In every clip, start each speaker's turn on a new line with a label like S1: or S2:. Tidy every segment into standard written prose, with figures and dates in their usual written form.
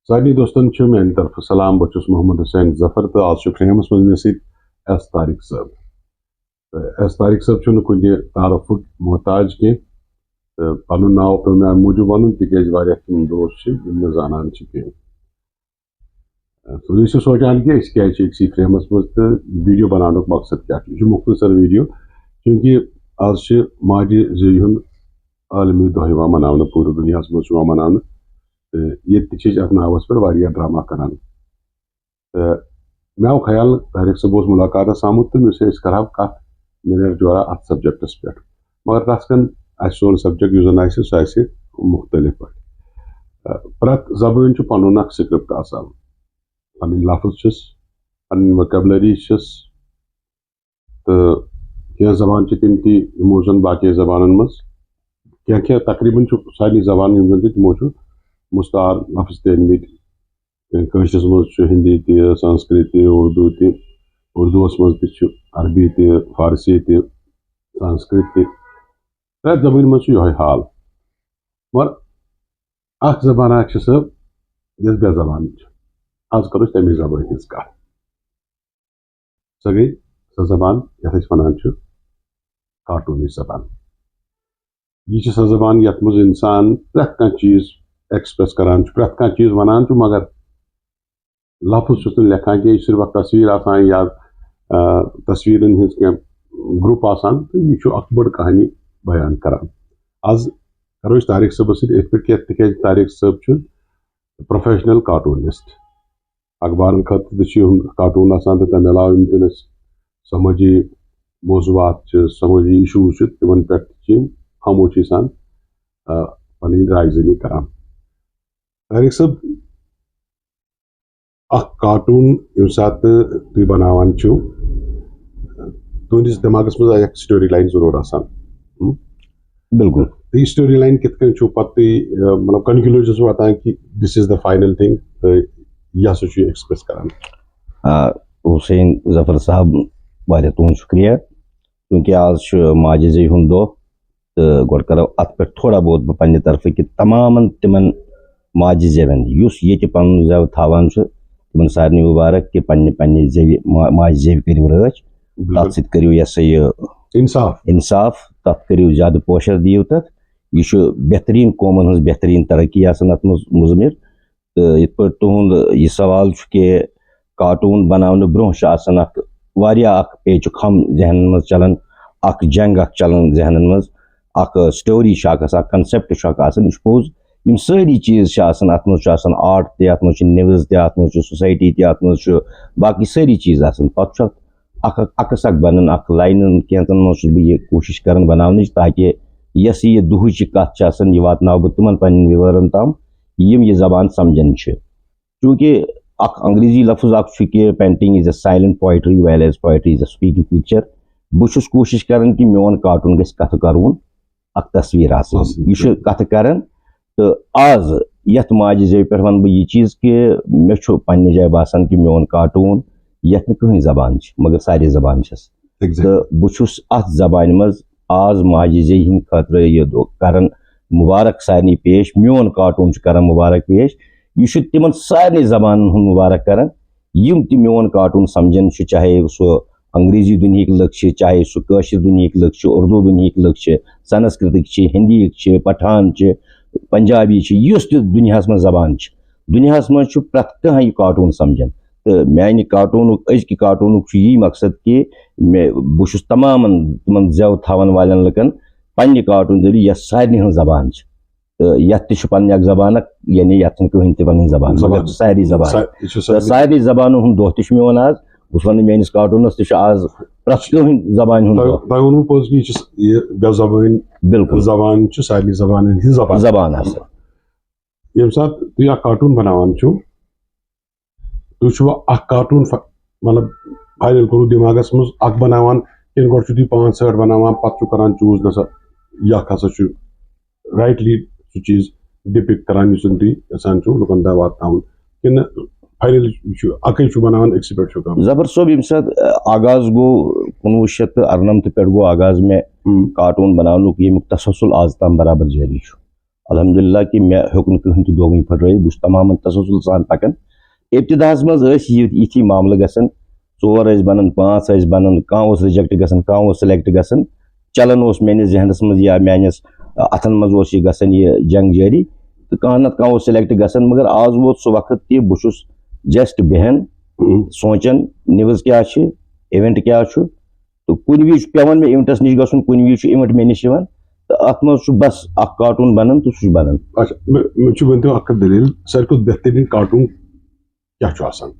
S1: سارے دوستن میانہ طرف سلام بہت محمد حسین ظفر تو آج فرمس مز مے ست ایس طارق صاحب ایس طارق صاحب کن تعارف محتاج کی پن ناو پہ مے موجود ون تیز تم دوست مے زانان کھین تو یہ سوچان کہ اسی فرمس مز تو ویڈیو بنان مقصد کیا مختصر ویڈیو چونکہ آج ماجہ زی ہند عالمی دہ منانے پورے دنیا مز منانے یہ ات ناوس پہ ڈرامہ کران مے آو خیال طارق صاحب ملاقات آمت تو مس کرو کت میرے جورا ات سبجیکٹس پہ مگر تس کن سون سبجیکٹ اس سہ مختلف پہ پریت زبان پن اخ سکرپٹ آسان پن لفظ پن وکیبلری تو کی زبان تم تمو زن باقی زبان مز کی تقریباً سارے زبان زن تمو مستعار لفظ تہ انمت مز ہندی تہ سنسکرت تہ اردو تہ اردوس مز تہ عربی تہ فارسی تہ سنسکرت تہ پریت زبان مز یہ حال مگر اخ زبان سہ یس بے زبان آج کرو تمے زبان ہز کت سہ گئی سہ زبان یتھ ونان کارٹونی زبان یہ سہ زبان یتھ مز انسان پریت کھانا چیز ایکسپریس کران پریت کھانا چیز ونان مگر لفظ لکھان کہ صرف اخ تصویر آسان یا تصویرن ہز کی گروپ آسان تو یہ اخ بڑ کہانی بیان کران آز کرو طارق صاحب ست پہ تک طارق صاحب پروفیشنل کارٹونسٹ اخبارن خاطر کارٹون آسان تو تمہ علاوہ یم سماجی موضوعات سماجی ایشوز تمن پہ خاموشی سان پن رائے زنی کران طارق صاحب اخ کارٹون یم سات تھی بناوان تہندس دماغس مز ایک سٹوری لائن ضرور آسان
S2: بالکل
S1: یہ سٹوری لائن کت کن پتہ مطلب کنکلوجنس واتان کہ دس از دا فائنل تھنگ یہ ہسا ایکسپریس کران
S2: حسین ظفر صاحب واریاہ تہد شکریہ کیونکہ آج ماجہ زی ہند دہ تو گوڑ کرو ات پہ تھوڑا بہت بہ پنہ طرف کہ تمام تمن ماجہ زیون اس یہ پن زو تھاوان تمن سارے مبارک کہ پنہ زیو ماجہ زیو کرو رچ تر ست کرو یہ سا یہ انصاف تر کرو زیادہ پوشر دیو تر یہ بہترین قومن ہز بہترین ترقی آسان ات مضمر تو یہ پہ تہد یہ سوال کہ کارٹون بنانے برہ آسان اخ پیچ خم ذہن مز چلان اخ جنگ اخ چلان ذہنن مز اخ سٹوری اخ کنسپٹ آسان یہ پوز یم ساری چیز آسان ات مز آرٹ تہ ات مز نوز تہ ات مز سوسائٹی تہ ات مز باقی ساری چیز آسان پتہ اکس اخ بنان اخ لائن کینتن مز بہ کوشش کران بناونچ تاکہ یس یہ دہچ کت یہ واتناو بہ تمن پنن ویورن تام یم یہ زبان سمجھن چونکہ اخ انگریزی لفظ اخ کہ painting is a silent poetry whereas poetry is a speaking picture بہت کوشش کران کہ میون کارٹون گژھِ کتھ کرون اخ تصویر آسان یہ کتھ کران تو آز یتھ ماجہ زیو پہ ون بہ یہ چیز کہ مے پنہ جائے باسان کہ میون کارٹون یتھ کہین زبان مگر سارے زبان تو بہس ات زبان مز آز ماجہ زی ہند خاطر یہ کران مبارک سارے پیش میون کارٹون کران مبارک پیش یہ تمن سارے زبان ہند مبارک کران یم تہ میون کارٹون سمجھن چاہے سہ انگریزی دنہک لک چاہے سہ کاشر دنہک لک اردو دنہک لک سنسکرتک ہندیک پٹھان پنجابی اس تہ دنیا من زبان دنیا من پریت کھانا یہ کارٹون سمجھان تو میانہ کارٹون ازکہ کارٹون یہ مقصد کہ بہت تمام تمن زو تھاون والن لکن پنہ کارٹون ذریعہ یس سارے ہن زبان تو یت تہ پنہ اخ زبان یعنی یت کہین تہ پنہ زبان ساری زبان سارے زبانوں ہند دہ تہ میون آز بہت ون میانس کارٹونس تہ آز پریت کہین زبان ہند
S1: بالکل زبان سارے زبان ہند
S2: زبان آسان
S1: یم سات تھی اخ کارٹون بناوان تھی اخ کارٹون مطلب فائنل کرو دماغس مز اخ بناوان کن گوڑ تھی 5-6 بناوان پتہ کران چوز نسا یہ ہسا رائٹلی سہ چیز ڈپکٹ کران تھی یسان لکن تام واتن کن فائنل اکی بناوان ایکسپیکٹ
S2: ظفر صٲب یم سات آغاز گو 1998 پہ گو آغاز میں کارٹون بناونک یمیک تسلسل آز تام برابر جاری الحمدللہ کہ مے ہیوک نہٕ کٕہٕنۍ تہِ دوگٕنۍ پھٕٹرٲیِتھ بہٕ چھُس تمامن تسلسل سان پکان ابتداہس منٛز ٲسۍ یِتھی معاملہٕ گژھان 4 ٲسۍ بنان 5 ٲسۍ بنان کانٛہہ اوس رِجیکٹ گژھان کانٛہہ اوس سِلیکٹ گژھان چلان اوس میٲنِس ذہنس منٛز یا میٲنِس اتھن منٛز اوس یہِ گژھان یہِ جنگ جٲری تہٕ کانٛہہ نتہٕ کانٛہہ اوس سِلیکٹ گژھان مگر آز ووت سُہ وقت کہ بہٕ چھُس جسٹ بیہن سونچان نِوٕز کیاہ چھِ اِوینٹ کیاہ چھُ تہٕ کُنہِ وِزِ چھُ پیٚوان مےٚ اِوینٹس نِش گژھُن کُنہِ وِزِ چھُ اِوینٹ مےٚ نِش یِوان تہٕ اتھ منٛز چھُ بس اکھ کارٹوٗن بنان تہٕ سُہ چھُ بنان.
S1: اچھا مےٚ چھُ ؤنۍتو اکھ دٔلیٖل ساروی کھۄتہٕ بہتریٖن کارٹوٗن کیاہ چھُ آسان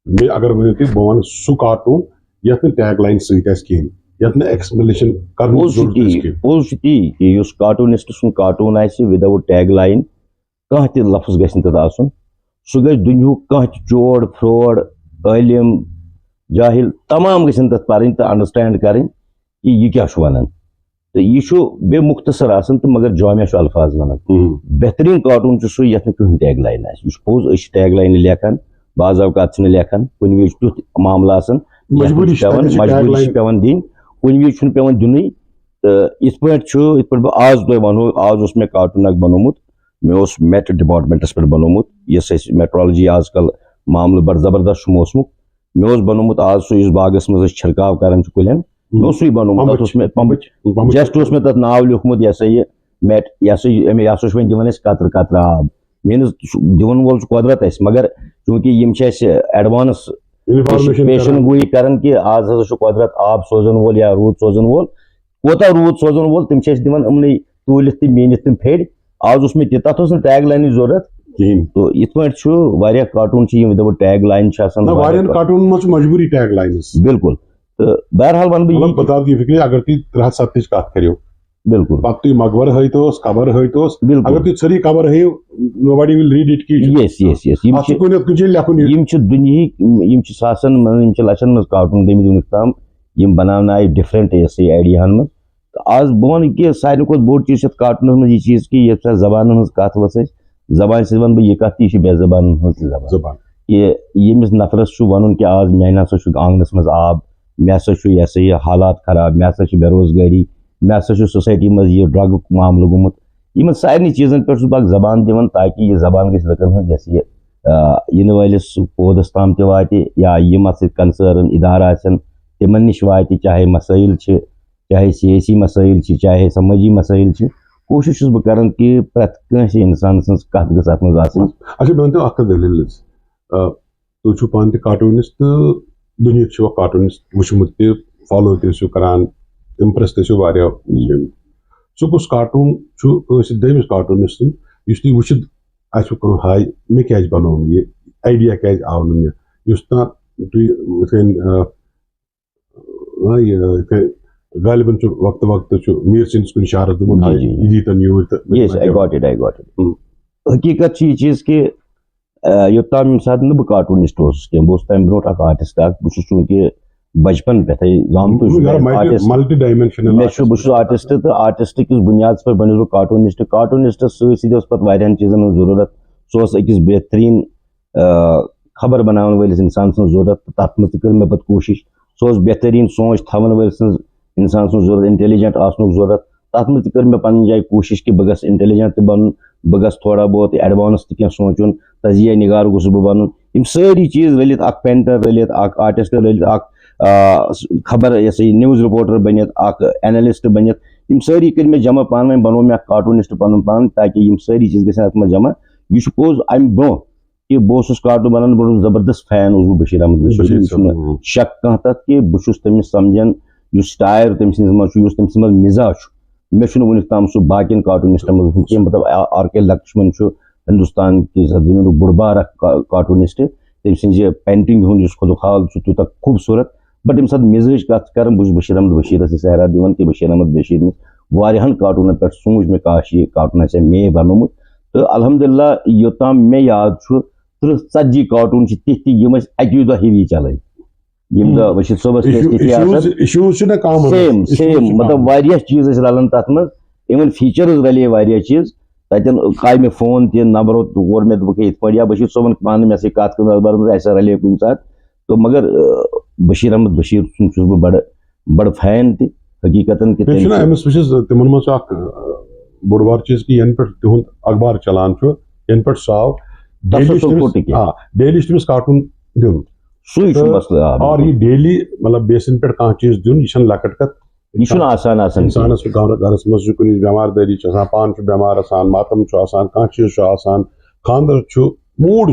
S1: مےٚ اگر ؤنِو تُہۍ بہٕ وَنہٕ سُہ کارٹوٗن یتھ نہٕ ٹیگ لاین سۭتۍ آسہِ کِہیٖنۍ یتھ نہٕ ایکسپلینیشن کرنٕچ ضروٗرت آسہِ کِہیٖنۍ.
S2: پوٚز چھُ تی کہ یُس کارٹوٗنِسٹ سُنٛد کارٹوٗن آسہِ وداوُٹ ٹیگ لاین کانٛہہ تہِ لفظ گژھِ نہٕ تتھ آسُن سُہ گژھِ دُنیہُک کانٛہہ تہِ چور فرٛاڈ عٲلِم جاہِل تمام گژھن تتھ پرٕنۍ تہٕ انڈرسٹینڈ کرٕنۍ کہ یہِ کیاہ چھُ ونان تہٕ یہِ چھُ بیٚیہِ مختصر آسان تہٕ مگر جامع چھُ الفاظ ونان. بہتریٖن کارٹوٗن چھُ سُہ یتھ نہٕ کٕہٕنۍ ٹیگ لاین آسہِ یہِ چھُ پوٚز أسۍ چھِ ٹیگ لاینہٕ لیکھان بعض اوقات چھِنہٕ لیکھان کُنہِ وِزِ چھُ تیُتھ معاملہٕ آسان مجبوٗری چھِ پیٚوان دِنۍ کُنہِ وِزِ چھُنہٕ پیٚوان دِنُے تہٕ یِتھ پٲٹھۍ چھُ یِتھ پٲٹھۍ بہٕ آز تۄہہِ ونہو آز اوس مےٚ کارٹوٗن اکھ بنوومُت مےٚ اوس میٹ ڈپارٹمنٹس پٮ۪ٹھ بنوومُت یۄس اَسہِ میٹرالجی آز کل معاملہٕ بڑٕ زبردست چھُ موسمُک مےٚ اوس بنوومُت آز سُہ یُس باغس منٛز أسۍ چھِرکاو کران چھِ کُلٮ۪ن مےٚ اوس سُے بنوومُت تتھ اوس مےٚ پمبٕچ جسٹ اوس مےٚ تتھ ناو لیوٗکھمُت یہِ ہسا یہِ میٹ یہِ ہسا یہِ ہسا چھُ وۄنۍ دِوان اَسہِ قطرٕ قطرٕ آب میٲنِس دِوان وول چھُ قۄدرت اَسہِ مگر چوٗنٛکہِ یِم چھِ اَسہِ ایڈوانس پیشن گویی کران کہ آز ہسا چھُ قۄدرت آب سوزن وول یا روٗد سوزن وول کوتاہ روٗد سوزن وول تِم چھِ اَسہِ دِوان یِمنٕے توٗلِتھ تہٕ میٖنِتھ تِم پھیرِ آز اوس مےٚ تہِ تتھ اوس نہٕ ٹیگ لاینٕچ ضروٗرت کِہیٖنۍ تہٕ یِتھ پٲٹھۍ چھُ واریاہ کارٹوٗن چھِ یِم وداوُٹ ٹیگ لاین چھِ آسان بِلکُل تہٕ بہرحال ونہٕ بہٕ
S1: یہِ اگر تُہۍ 307 کتھ کٔرِو
S2: بِلکُل
S1: پتہٕ تُہۍ مقبر ہٲیتوس قبر ہٲیتوس اگر تُہۍ ژھٔری قبر ہٲیِو nobody will read it
S2: یِم چھِ دُنہِکۍ یِم چھِ ساسن منٛز یِم چھِ لچھن منٛز کارٹوٗن گٔمٕتۍ وُنیُک تام یِم بناونہٕ آیہِ ڈفرنٹ ایریاہن منٛز تہٕ آز بہٕ وَنہٕ کہِ ساروی کھۄتہٕ بوٚڑ چیٖز چھُ یتھ کارٹوٗنس منٛز یہِ چیٖز کہِ ییٚتہِ چھےٚ زبانن ہٕنٛز کتھ ؤژھ اَسہِ زبانہِ سۭتۍ ونہٕ بہٕ یہِ کتھ تہِ یہِ چھِ بے زبانن ہٕنٛز تہِ زبان کہِ ییٚمِس نفرس چھُ ونُن کہِ آز مےٚ ہسا چھُ آنٛگنس منٛز آب مےٚ ہسا چھُ یہِ ہسا یہِ حالات خراب مےٚ ہسا چھِ بے روزگٲری مےٚ ہسا چھُ سوسایٹی منٛز یہِ ڈرگُک معاملہٕ گوٚمُت یِمن سارنٕے چیٖزن پٮ۪ٹھ چھُس بہٕ اکھ زبان دِوان تاکہِ یہِ زبان گژھِ لُکن ہٕنٛز یۄس یہِ یِنہٕ وٲلِس پودس تام تہِ واتہِ یا یِم اتھ سۭتۍ کنسٲرٕن ادارٕ آسن تِمن نِش واتہِ چاہے مسٲیل چھِ چاہے سیٲسی مسٲیل چھِ چاہے سمٲجی مسٲیل چھِ کوٗشِش چھُس بہٕ کران کہِ پرٛٮ۪تھ کٲنٛسہِ اِنسان سٕنٛز کتھ گٔژھ اتھ منٛز آسٕنۍ.
S1: اچھا مےٚ ؤنۍتو اکھ دٔلیٖل حظ تُہۍ چھِو پانہٕ تہِ کارٹوٗنِسٹ تہٕ دُنیہُک چھُو کارٹوٗنِسٹ وٕچھمُت تہِ فالو تہِ ٲسِو کران اِمپرٛٮ۪س تہِ ٲسِو واریاہ سُہ کُس کارٹوٗن چھُ کٲنٛسہِ دٔیمِس کارٹوٗنِسٹن یُس تُہۍ وٕچھِتھ آسِوٕ کوٚرمُت ہاے مےٚ کیازِ بنوو نہٕ یہِ آیڈیا کیازِ آو نہٕ مےٚ یُس تانۍ تُہۍ یِتھ کٔنۍ غالبن چھُ وقتہٕ وقتہٕ چھُ میٖر سٕنٛدِس کُنہِ شعرس دوٚپمُت یہِ دیٖتن یوٗرۍ تہٕ
S2: حقیٖقت چھِ یہِ چیٖز کہِ یوٚتام ییٚمہِ ساتہٕ نہٕ بہٕ کارٹوٗنِسٹ اوسُس کینٛہہ بہٕ اوسُس تمہِ برونٛٹھ اکھ آرٹِسٹ اکھ بہٕ چھُس چوٗنٛکہِ بچپن پٮ۪ٹھے زامتُے بہٕ چھُس آرٹِسٹ تہٕ آرٹِسٹ کِس بُنیادس پٮ۪ٹھ بنیوس بہٕ کارٹوٗنِسٹ کارٹوٗنِسٹس سۭتۍ سۭتۍ اوس پتہٕ واریاہن چیٖزن ہٕنٛز ضروٗرت سُہ اوس أکِس بہتریٖن خبر بناون وٲلِس انسان سٕنٛز ضروٗرت تہٕ تتھ منٛز تہِ کٔر مےٚ پتہٕ کوٗشش سُہ اوس بہتریٖن سونٛچ تھاون وٲلۍ سٕنٛز انسان سٕنٛز ضروٗرت انٹیلِجنٹ آسنُک ضروٗرت تتھ منٛز تہِ کٔر مےٚ پنٕنہِ جایہِ کوٗشش کہِ بہٕ گژھٕ انٹیلِجنٹ تہِ بنُن بہٕ گژھٕ تھوڑا بہت ایڈوانس تہِ کینٛہہ سونٛچُن تجزیہ نِگار گوٚژھُس بہٕ بنُن یِم سٲری چیٖز رٔلِتھ اکھ پینٹر رٔلِتھ اکھ آرٹِسٹ رٔلِتھ اکھ خبر یہِ ہسا یہِ نِوٕز رِپوٹر بٔنِتھ اکھ اینلسٹ بٔنِتھ یِم سٲری کٔرۍ مےٚ جمع پانہٕ ؤنۍ بنوو مےٚ اکھ کارٹوٗنِسٹ پنُن پان تاکہِ یِم سٲری چیٖز گژھن اتھ منٛز جمع یہِ چھُ پوٚز امہِ برونٛہہ کہِ بہٕ اوسُس کارٹوٗن بناونہٕ برونٛہہ زبردست فین اوسُس بہٕ بشیٖر احمد بشیٖر یہِ چھُنہٕ شک کانٛہہ تتھ کہِ بہٕ چھُس تٔمِس سمجان یُس سٹایل تٔمۍ سٕنٛدِس منٛز چھُ یُس تٔمۍ سٕنٛدِ منٛز مِزاج چھُ مےٚ چھُنہٕ وُنیُک تام سُہ باقین کارٹوٗنِسٹن منٛز وُچھمُت کینٛہہ مطلب آر کے لکشمن چھُ ہندوستان کِس زمیٖنُک بوٚڑ بار اکھ کارٹوٗنِسٹ تٔمۍ سٕنٛزِ پینٹنگ ہُنٛد یُس خۄد خال چھُ تیوٗتاہ خوٗبصوٗرت بٹ ییٚمہِ ساتہٕ مِزاج کتھ چھِ کران بہٕ چھُس بشیٖر احمد بشیٖرس یہِ سہرا دِوان کہِ بشیٖر احمد بشیٖرنِس واریاہن کارٹوٗنن پٮ۪ٹھ سوٗنٛچ مےٚ کاش یہِ کارٹوٗن آسہِ ہا مے بنوومُت تہٕ الحمدللہ یوٚتام مےٚ یاد چھُ 30-40 کارٹوٗن چھِ تِتھۍ تہِ یِم أسۍ اکی دۄہ ہِوی چلٲے ییٚمہِ دۄہ بشیٖر صٲبس سیم مطلب واریاہ چیٖز ٲسۍ رلان تتھ منٛز اِوٕن فیٖچرٕز رلے واریاہ چیٖز تتٮ۪ن آیہِ مےٚ فون تہِ نمبرو کوٚر مےٚ دوٚپُکھ یِتھ پٲٹھۍ یا بشیٖر صٲبن پانہٕ مےٚ سۭتۍ کتھ کٔر اَسہِ رلے کُنہِ ساتہٕ تہٕ مگر بشیٖر احمد بشیٖر سُنٛد چھُس بہٕ بڑٕ فین تہِ حقیٖقتن
S1: تِمن منٛز چھُ اکھ بوڑ بار چیز کہ ین پہ تہد اخبار چلان ین پہ سہ آو ڈیلی تمس کارٹون دن
S2: سوئی مسئلہ
S1: اور یہ ڈیلی مطلب بیسن پہ کھانا چیز دن یہ لکٹ کت
S2: یہ آسان
S1: انسانس گھرس مز کن بیمار داری پان بیمار آسان ماتم کھانا چیز آسان خاندر موڈ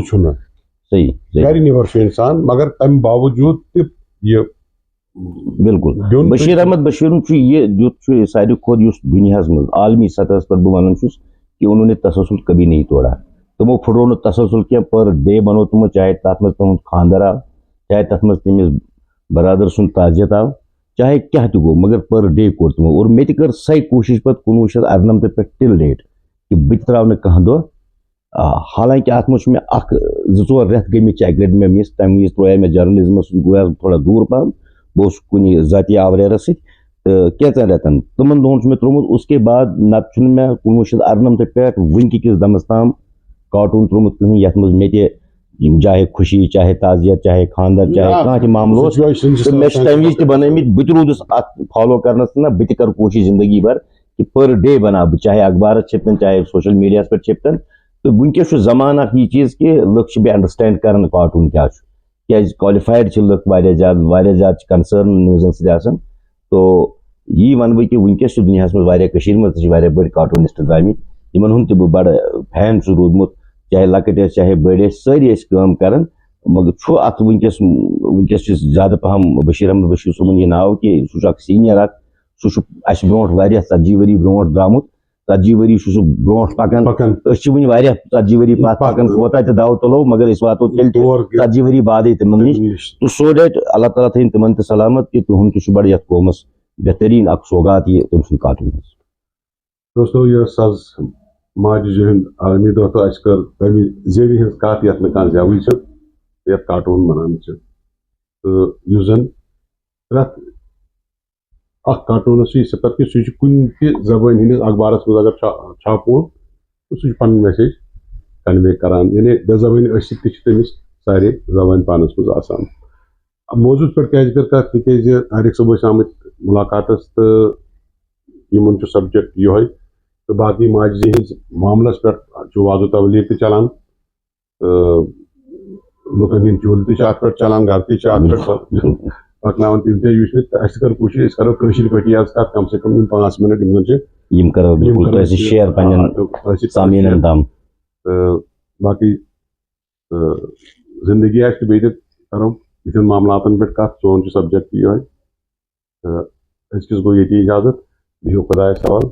S2: صحیح
S1: گھر نیبر انسان مگر تمہ باوجود تہ یہ
S2: بالکل بشیر احمد بشیرن یہ دیت ساروی کھت اس دنیا مز عالمی سطح پر بہ ونان چھس کہ انہوں نے تسلسل کبھی نہیں توڑا تمو پھٹرو تسلسل کی پر ڈے بنو تمو چاہے تر مز تہد خاندر آو چاہے تر مز تمس برادر سن تعزیت آو چاہے کیا تہ گو مگر پر ڈے کور تمو اور مے تہ کر سہ کوشش پہ 1998 پہ ٹل ڈیٹ کہ بہ تراو نہ کانٛہہ دۄہ حالانکہ ات مز مے اخ زٕ ژور رٮ۪تھ گٔے مےٚ چیک لٹہِ مے مس تمہِ وز ترٛویا مےٚ جرنلزمس گوس تھوڑا دوٗر پہم بہٕ اوسُس کُنہِ ذاتی آوریرس سۭتۍ تہٕ کینٛژن رٮ۪تن تِمن دۄہن چھُ مےٚ ترٛوومُت اس کے بعد نتہٕ چھُنہٕ مےٚ 1998 پٮ۪ٹھ وٕنکہِ کِس دمس تام کارٹوٗن ترٛوومُت کٕہٕنۍ یتھ منٛز مےٚ تہِ چاہے خوشی چاہے تعزیت چاہے خاندر چاہے کانٛہہ تہِ معاملہٕ اوس تہٕ مےٚ چھِ تمہِ وز تہِ بنٲومٕتۍ بہٕ تہِ روٗدُس اتھ فالو کرنس نہ بہٕ تہِ کرٕ کوٗشش زندگی بھر کہ پر ڈے بناو بہٕ چاہے اخبارس چھپن چاہے سوشل میڈیاہس پٮ۪ٹھ چھپن تہٕ وٕنکٮ۪س چھُ زمانہٕ اکھ یہ چیٖز کہ لُکھ چھِ بیٚیہِ انڈرسٹینڈ کران کارٹوٗن کیاہ چھُ کیازِ کالِفایڈ چھِ لُکھ واریاہ زیادٕ چھِ کنسٲرن نِوزن سۭتۍ آسان تو یی ونہٕ بہٕ کہ وٕنکٮ۪س چھِ دُنیاہس منٛز واریاہ کٔشیٖرِ منٛز تہِ چھِ واریاہ بٔڑۍ کارٹوٗنسٹ درٛامٕتۍ یِمن ہُنٛد تہِ بہٕ بڑٕ فین چھُس روٗدمُت چاہے لۄکٕٹۍ ٲسۍ چاہے بٔڑۍ ٲسۍ سٲری ٲسۍ کٲم کران مگر چھُ اتھ وٕنکٮ۪س چھُ زیادٕ پہم بشیر احمد بشیر صٲبُن یہ ناو کہ سُہ چھُ اکھ سیٖنیر اکھ سُہ چھُ اسہِ برونٛٹھ واریاہ 40 ؤری برونٛٹھ درٛامُت 40 ؤری چھُ سُہ برونٛٹھ پکان أسۍ چھِ وٕنہِ واریاہ 40 ؤری پتھ پکان کوتاہ تہِ دو تُلو مگر أسۍ واتو تیٚلہِ تہِ 40 ؤری بعدٕے تِمن نِش تہٕ سو دیٹ اللہ تعالیٰ تھٲیِن تِمن تہِ سلامت کہ تُہُنٛد تہِ چھُ بڑٕ یتھ قومس بہتریٖن اکھ سوگات یہ تٔمۍ سُنٛد کارٹوٗن
S1: دوستو یہ سز ماجہِ زیو ہُنٛد عالمی دۄہ تہٕ اَسہِ کٔر تَمہِ زیوِ ہٕنٛز کتھ یتھ نہٕ کانٛہہ زیوٕے چھِ یتھ کارٹوٗن ونان چھِ تہٕ یُس زن پرٛٮ۪تھ اکھ کارٹوٗنس چھِ یہِ صفت کہ سُہ چھُ کُنہِ تہِ زبٲنۍ ہٕنٛدِس اخبارس منٛز اگر چھاپون تہٕ سُہ چھُ پنٕنۍ میسیج کنوے کران یعنی بے زبٲنۍ ٲسِتھ تہِ چھِ تٔمِس سارے زبٲنۍ پانس منٛز آسان موضوٗعس پٮ۪ٹھ کیازِ کٔر کتھ تِکیازِ طاریق صٲب ٲسۍ آمٕتۍ مُلاقاتس تہٕ یِمن چھُ سبجیکٹ یِہوے تہٕ باقٕے ماجہِ زی ہٕنٛدِس معاملس پٮ۪ٹھ چھُ وازو تبلیغ تہِ چلان تہٕ لُکن ہٕنٛدۍ چولہٕ تہِ چھِ اتھ پٮ۪ٹھ چلان گرٕ تہِ چھِ اتھ پٮ۪ٹھ پکناوان تِم تہِ وٕچھ مےٚ تہٕ اَسہِ کٔر کوٗشش أسۍ کرو کٲشِر پٲٹھی آز کتھ کم سے کم یِم 5 منٹ یِم زن چھِ
S2: یِم کرو بالکل تۄہہِ سۭتۍ شیر پننٮ۪ن سامیٖنن تام
S1: تہٕ باقٕے زندگی آسہِ تہٕ بیٚیہِ تہِ کرو یِتھٮ۪ن معاملاتن پٮ۪ٹھ کتھ سون چھُ سبجیکٹ یِہوے تہٕ أزکِس گوٚو ییٚتی اجازت بِہِو خۄدایس حوالہٕ